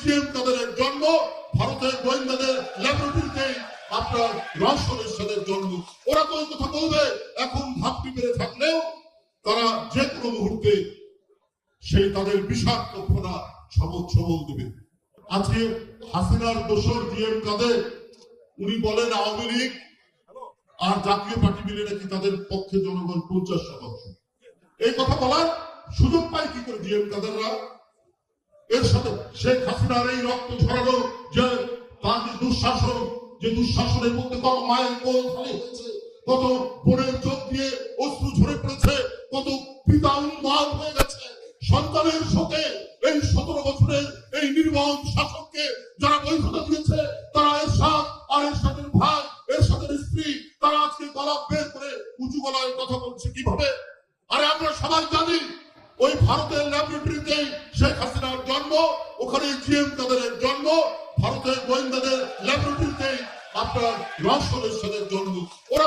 GM কাদেরের জন্ম, ভারতের গোয়েন্দাদের ল্যাবরেটরিতে আপনার রহস্য সাথে জন্ম। ওরা তো কথা বলবে, এখন ভাবটি পেরে থাকলেও তারা যে কোনো মুহূর্তে সেই তাদের বিষাক্ত ফোনা সবল দেবে। আজকে হাসিনার দোসর জিএম কাদের, উনি বলেন আওয়ামী লীগ আর জাতীয় পার্টি মিলে নাকি তাদের পক্ষে জনগণ 50%। এই কথা বলার সুযোগ পায় কি করে জিএম কাদেররা? এর সাথে শেখ হাসিনার এই রক্ত ঝরানো যে তার যে দুঃশাসন, যে দুঃশাসনের মধ্যে কত মায়ের কোল খালি হয়েছে, কত বোনের চোখ দিয়ে অশ্রু ঝরে পড়েছে, কত পিতা উন্মাদ হয়ে গেছে সন্তানের শোকে। এই 17 বছরের এই নির্মম শাসককে যারা বৈধতা দিয়েছে, তারা এরশাদ আর এরশাদের ভাই, এরশাদের স্ত্রী, তারা আজকে গলা বের করে উঁচু গলায় কথা বলছে কিভাবে? আরে আমরা সবাই জানি ওই ভারতের ল্যাবরেটরিতে শেখ হাসিনার জন্ম, ওখানে জিএম কাদেরের জন্ম, ভারতের গোয়েন্দাদের ল্যাবরেটরিতে আপনার রহস্য সাথে জন্ম। ওরা